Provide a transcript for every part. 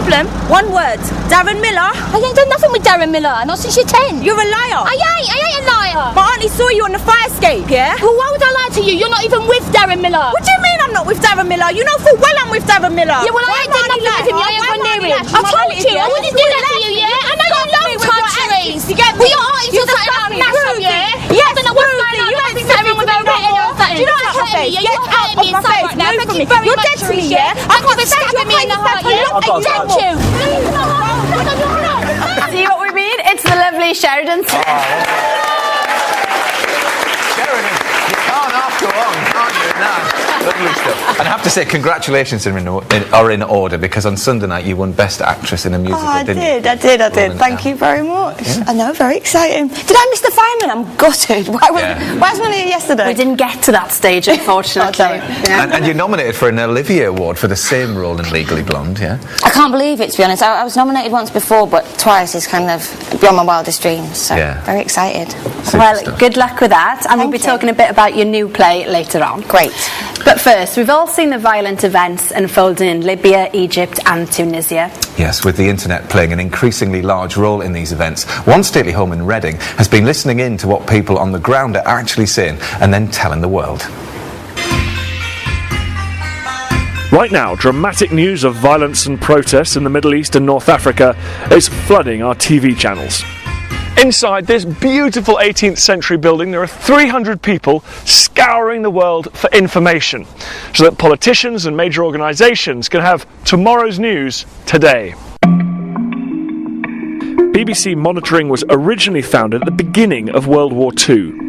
problem? One word. Darren Miller? I ain't done nothing with Darren Miller, not since you're 10. You're a liar. I ain't a liar. My auntie saw you on the fire escape, yeah? Well, why would I lie to you? You're not even with Darren Miller. What do you mean I'm not with Darren Miller? You know full well I'm with Darren Miller. Yeah, well, I ain't done nothing with him. I ain't gone near him. I told you, I wouldn't do that to you, yeah? I know you love countries. Well, your auntie just sat around massive, yeah? Yes, I don't know what's going on. You might be sitting with her written or something. Do you know what happened? Yeah, you're hurting me inside right now. Thank you very much. You're dead to me, yeah? I can't be stabbing me in the heart, yeah? Thank you. See what we mean? It's the lovely Sheridan. Sheridan, you can't after long, can't you? No. Lovely stuff. And I have to say, congratulations are in order, because on Sunday night you won Best Actress in a Musical, didn't you? I did. Thank you very much. Yeah. I know, very exciting. Did I miss the fireman? I'm gutted. Why wasn't I here yesterday? We didn't get to that stage, unfortunately. And you're nominated for an Olivier Award for the same role in Legally Blonde, yeah? I can't believe it, to be honest. I was nominated once before, but twice is kind of beyond my wildest dreams. So, very excited. Well, good luck with that. And we'll be talking a bit about your new play later on. Great. But first, we've all seen the violent events unfolding in Libya, Egypt and Tunisia. Yes, with the internet playing an increasingly large role in these events, one stately home in Reading has been listening in to what people on the ground are actually saying and then telling the world. Right now, dramatic news of violence and protests in the Middle East and North Africa is flooding our TV channels. Inside this beautiful 18th century building, there are 300 people scouring the world for information, so that politicians and major organisations can have tomorrow's news today. BBC monitoring was originally founded at the beginning of World War II.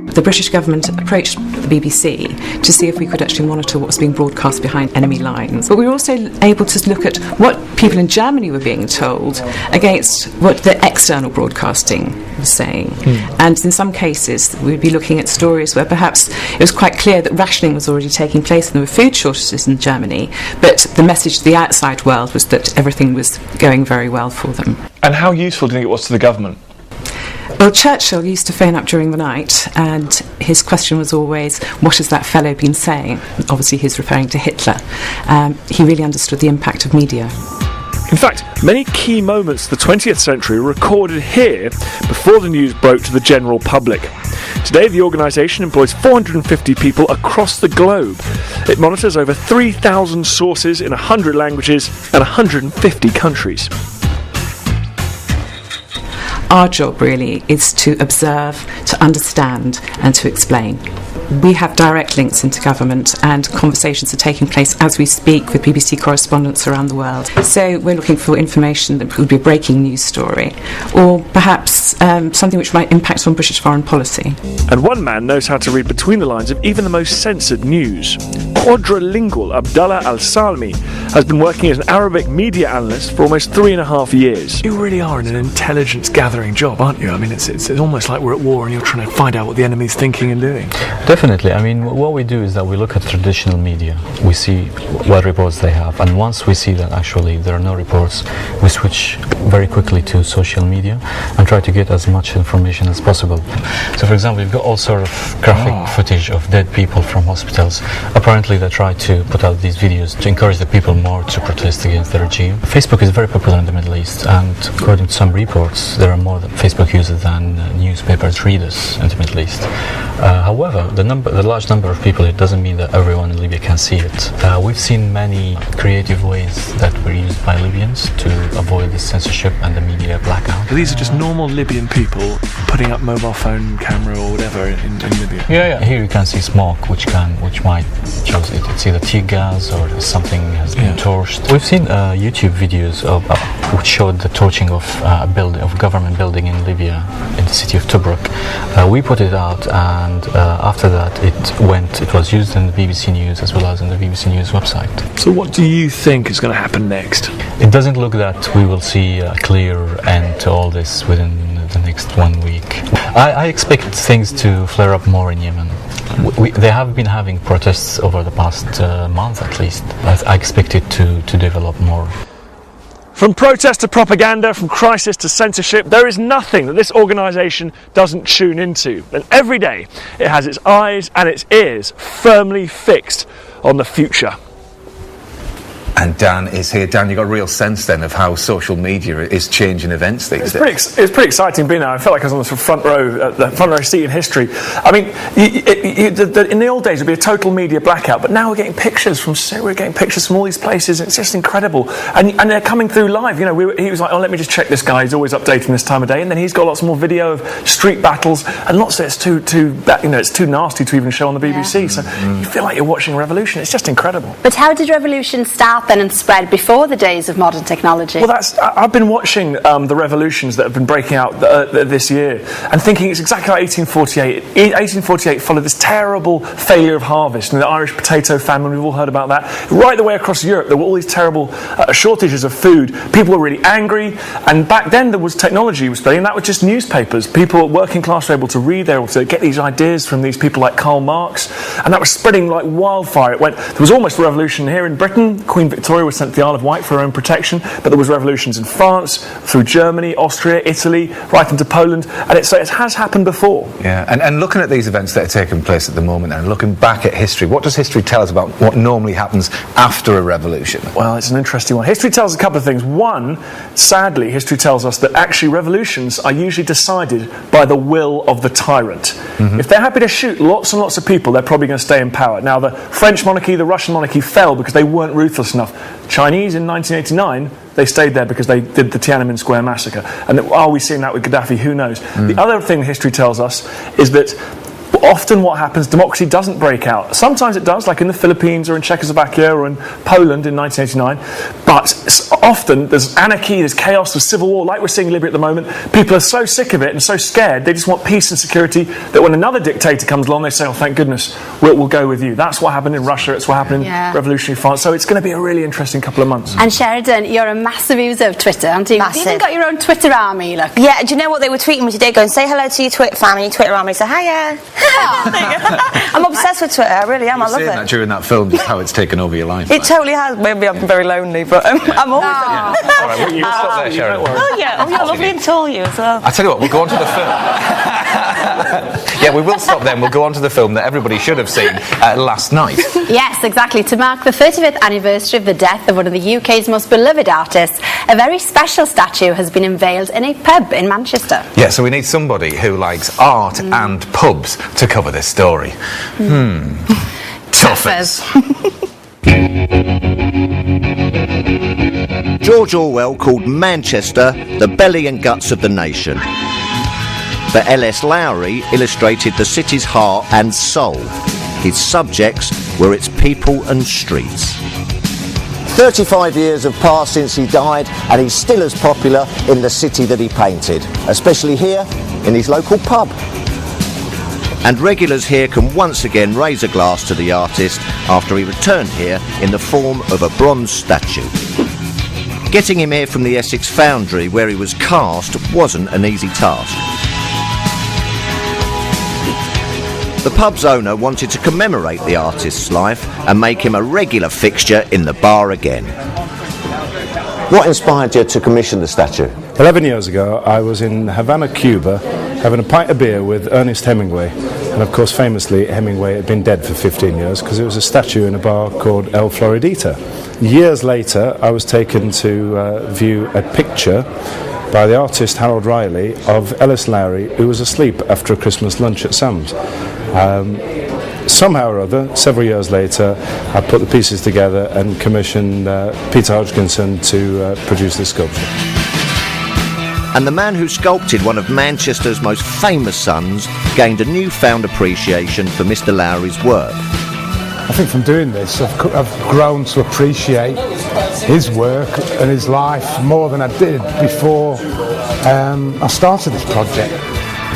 The British government approached the BBC to see if we could actually monitor what was being broadcast behind enemy lines. But we were also able to look at what people in Germany were being told against what the external broadcasting was saying. And in some cases, we'd be looking at stories where perhaps it was quite clear that rationing was already taking place and there were food shortages in Germany, but the message to the outside world was that everything was going very well for them. And how useful do you think it was to the government? Well, Churchill used to phone up during the night, and his question was always, what has that fellow been saying? Obviously he's referring to Hitler. He really understood the impact of media. In fact, many key moments of the 20th century were recorded here before the news broke to the general public. Today, the organisation employs 450 people across the globe. It monitors over 3,000 sources in 100 languages and 150 countries. Our job really is to observe, to understand and to explain. We have direct links into government, and conversations are taking place as we speak with BBC correspondents around the world. So we're looking for information that would be a breaking news story, or perhaps something which might impact on British foreign policy. And one man knows how to read between the lines of even the most censored news. Quadrilingual Abdallah Al-Salmi has been working as an Arabic media analyst for almost 3.5 years. You really are in an intelligence gathering job, aren't you? I mean, it's almost like we're at war and you're trying to find out what the enemy's thinking and doing. Definitely. I mean, what we do is that we look at traditional media. We see what reports they have, and once we see that actually there are no reports, we switch very quickly to social media and try to get as much information as possible. So, for example, we've got all sort of graphic footage of dead people from hospitals. Apparently they try to put out these videos to encourage the people more to protest against the regime. Facebook is very popular in the Middle East, and according to some reports, there are more Facebook users than newspapers readers in the Middle East. However, the large number of people, it doesn't mean that everyone in Libya can see it. We've seen many creative ways that were used by Libyans to avoid the censorship and the media blackout. So these are just normal Libyan people putting up mobile phone camera or whatever in Libya. Yeah. Here you can see smoke, which might show it's either tear gas or something has been torched. We've seen YouTube videos which showed the torching of a government building in Libya, in the city of Tobruk. We put it out, and after that it was used in the BBC News as well as in the BBC News website. So what do you think is going to happen next? It doesn't look that we will see a clear end to all this within the next 1 week. I expect things to flare up more in Yemen. They have been having protests over the past month at least. I expect it to develop more. From protest to propaganda, from crisis to censorship, there is nothing that this organisation doesn't tune into. And every day it has its eyes and its ears firmly fixed on the future. And Dan is here. Dan, you got a real sense then of how social media is changing events these days. It's pretty exciting being there. I felt like I was on the sort of front row seat in history. I mean, in the old days it'd be a total media blackout, but now we're getting pictures from all these places. It's just incredible, and they're coming through live. You know, he was like, "Oh, let me just check this guy. He's always updating this time of day," and then he's got lots more video of street battles, and lots of it's it's too nasty to even show on the BBC. So you feel like you're watching a revolution. It's just incredible. But how did revolution start then and spread before the days of modern technology? Well, I've been watching the revolutions that have been breaking out this year and thinking it's exactly like 1848. 1848 followed this terrible failure of harvest and the Irish potato famine. We've all heard about that. Right the way across Europe, there were all these terrible shortages of food. People were really angry, and back then there was technology was spreading, and that was just newspapers. People, working class, were able to read, they were able to get these ideas from these people like Karl Marx, and that was spreading like wildfire. There was almost a revolution here in Britain. Queen Victoria was sent to the Isle of Wight for her own protection, but there was revolutions in France, through Germany, Austria, Italy, right into Poland, and it has happened before. Yeah, and looking at these events that are taking place at the moment and looking back at history, what does history tell us about what normally happens after a revolution? Well, it's an interesting one. History tells us a couple of things. One, sadly, history tells us that actually revolutions are usually decided by the will of the tyrant. Mm-hmm. If they're happy to shoot lots and lots of people, they're probably going to stay in power. Now, the French monarchy, the Russian monarchy fell because they weren't ruthless enough. Chinese in 1989, they stayed there because they did the Tiananmen Square massacre. And are we seeing that with Gaddafi? Who knows? The other thing history tells us is that often what happens, democracy doesn't break out. Sometimes it does, like in the Philippines or in Czechoslovakia or in Poland in 1989. But often there's anarchy, there's chaos, there's civil war, like we're seeing in Libya at the moment. People are so sick of it and so scared, they just want peace and security, that when another dictator comes along, they say, "Oh, thank goodness, we'll go with you." That's what happened in Russia, it's what happened in revolutionary France. So it's going to be a really interesting couple of months. And Sheridan, you're a massive user of Twitter, aren't you? Massive. You've even got your own Twitter army, look. Yeah, do you know what they were tweeting me today? Going, say hello to your Twitter family, Twitter army. Say, hiya. I'm obsessed with Twitter, I really am. I love it. That during that film, just how it's taken over your life. It totally has. Maybe I'm very lonely, but I'm always... All right, well, you stop there, Sheridan. Oh, yeah. Oh, you're lovely and tall, you as well. I tell you what, we'll go on to the film. Yeah, we will stop then. We'll go on to the film that everybody should have seen last night. Yes, exactly. To mark the 35th anniversary of the death of one of the UK's most beloved artists, a very special statue has been unveiled in a pub in Manchester. Yeah, so we need somebody who likes art and pubs to cover this story. Toughers. George Orwell called Manchester the belly and guts of the nation. But L.S. Lowry illustrated the city's heart and soul. His subjects were its people and streets. 35 years have passed since he died, and he's still as popular in the city that he painted, especially here in his local pub. And regulars here can once again raise a glass to the artist after he returned here in the form of a bronze statue. Getting him here from the Essex Foundry where he was cast wasn't an easy task. The pub's owner wanted to commemorate the artist's life and make him a regular fixture in the bar again. What inspired you to commission the statue? 11 years ago, I was in Havana, Cuba, having a pint of beer with Ernest Hemingway. And of course, famously, Hemingway had been dead for 15 years because it was a statue in a bar called El Floridita. Years later, I was taken to view a picture by the artist Harold Riley of Ellis Lowry, who was asleep after a Christmas lunch at Sam's. Somehow or other, several years later, I put the pieces together and commissioned Peter Hodgkinson to produce this sculpture. And the man who sculpted one of Manchester's most famous sons gained a newfound appreciation for Mr. Lowry's work. I think from doing this, I've grown to appreciate his work and his life more than I did before I started this project.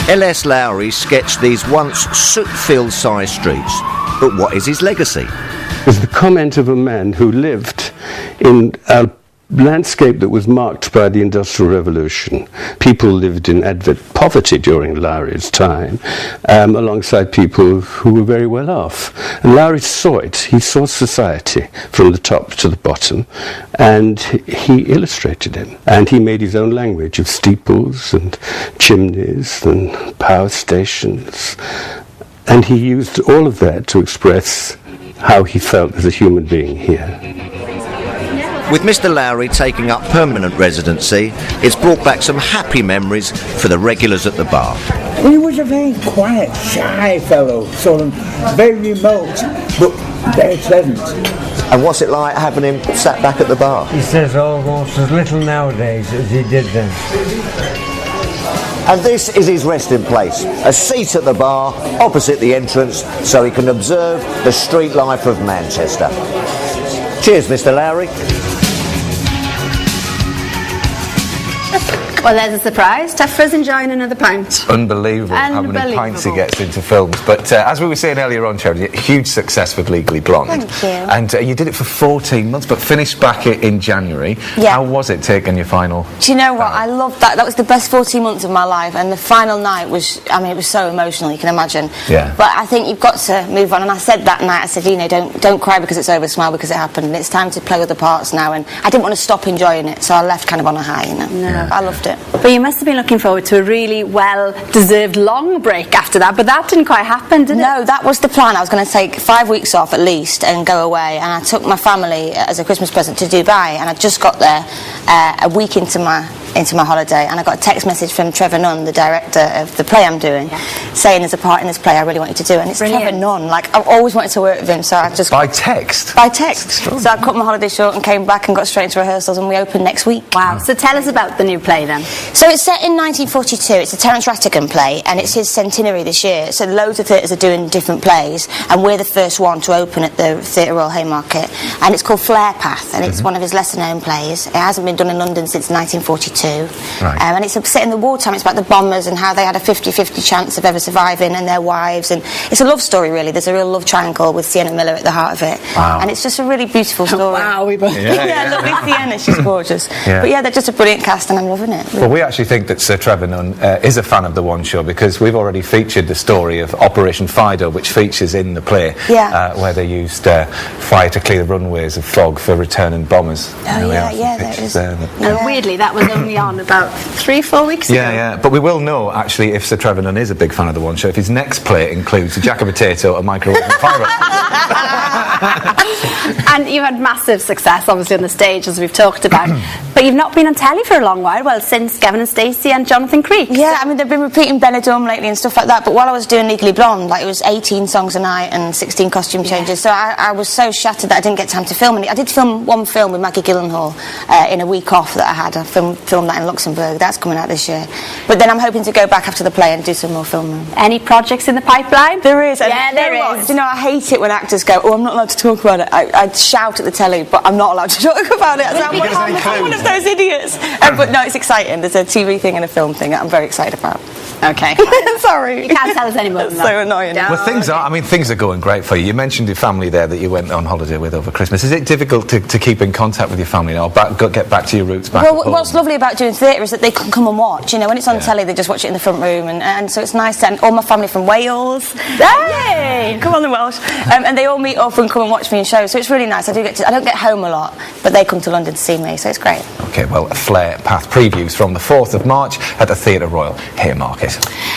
L.S. Lowry sketched these once soot-filled side streets, but what is his legacy? It's the comment of a man who lived in a landscape that was marked by the Industrial Revolution. People lived in abject poverty during Lowry's time, alongside people who were very well off. And Lowry saw it. He saw society from the top to the bottom, and he illustrated it. And he made his own language of steeples and chimneys and power stations. And he used all of that to express how he felt as a human being here. With Mr. Lowry taking up permanent residency, it's brought back some happy memories for the regulars at the bar. He was a very quiet, shy fellow, sort of very remote, but very pleasant. And what's it like having him sat back at the bar? He says almost as little nowadays as he did then. And this is his resting place, a seat at the bar opposite the entrance so he can observe the street life of Manchester. Cheers, Mr. Lowry. Well, there's a surprise. Tefra's enjoying another pint. Unbelievable how many pints he gets into films. But as we were saying earlier on, Sheridan, huge success with Legally Blonde. Thank you. And you did it for 14 months, but finished back in January. Yeah. How was it taking your final? Do you know what? I loved that. That was the best 14 months of my life, and the final night was, I mean, it was so emotional, you can imagine. Yeah. But I think you've got to move on, and I said that night, I said, you know, don't cry because it's over, smile because it happened, and it's time to play other parts now, and I didn't want to stop enjoying it, so I left kind of on a high, you know. No. I loved it. But you must have been looking forward to a really well-deserved long break after that, but that didn't quite happen, did it? No, that was the plan. I was going to take 5 weeks off at least and go away, and I took my family as a Christmas present to Dubai, and I just got there a week into my holiday, and I got a text message from Trevor Nunn, the director of the play I'm doing, saying there's a part in this play I really wanted to do, and it's Brilliant. Trevor Nunn. Like, I've always wanted to work with him, so I just... By text? By text. So I cut my holiday short and came back and got straight into rehearsals, and we open next week. Wow. So tell us about the new play then. So it's set in 1942. It's a Terence Rattigan play, and it's his centenary this year. So loads of theatres are doing different plays, and we're the first one to open at the Theatre Royal Haymarket. And it's called Flare Path, and it's one of his lesser-known plays. It hasn't been done in London since 1942. Right. And it's set in the wartime. It's about the bombers and how they had a 50-50 chance of ever surviving, and their wives. And it's a love story, really. There's a real love triangle with Sienna Miller at the heart of it. Wow. And it's just a really beautiful story. Wow, we both... Yeah, lovely Sienna. She's gorgeous. Yeah. But yeah, they're just a brilliant cast, and I'm loving it. Well, we actually think that Sir Trevor Nunn is a fan of the One Show because we've already featured the story of Operation Fido, which features in the play, where they used fire to clear the runways of fog for returning bombers. Oh, yeah, there is. And weirdly, that was only on about 3-4 weeks ago. Yeah. But we will know, actually, if Sir Trevor Nunn is a big fan of the One Show, if his next play includes a jack of potato, a microwave and fire up. And you've had massive success, obviously, on the stage, as we've talked about. But you've not been on telly for a long while, well, since Gavin and Stacey and Jonathan Creek. Yeah, I mean, they've been repeating Benidorm lately and stuff like that, but while I was doing Legally Blonde, like, it was 18 songs a night and 16 costume changes, so I was so shattered that I didn't get time to film any. I did film one film with Maggie Gyllenhaal in a week off that I had. I filmed that in Luxembourg. That's coming out this year. But then I'm hoping to go back after the play and do some more filming. Any projects in the pipeline? There is. Yeah, there is. You know, I hate it when actors go, oh, I'm not allowed to talk about it. I shout at the telly, but I'm not allowed to talk about it. So I'm one of those idiots. But no, it's exciting. There's a TV thing and a film thing that I'm very excited about. Okay. Sorry. You can't tell us any more than that. So annoying. Well, things are going great for you. You mentioned your family there that you went on holiday with over Christmas. Is it difficult to keep in contact with your family now, get back to your roots back Well, at home? what's lovely about doing theatre is that they can come and watch. You know, when it's on telly, they just watch it in the front room, and so it's nice. And all my family from Wales, yay! Come on, the Welsh, and they all meet up and come and watch me in shows. So it's really nice. I don't get home a lot, but they come to London to see me, so it's great. Okay, well, Flare Path previews from the 4th of March at the Theatre Royal Haymarket.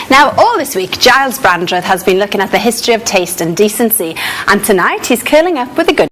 Now, all this week, Giles Brandreth has been looking at the history of taste and decency, and tonight he's curling up with a good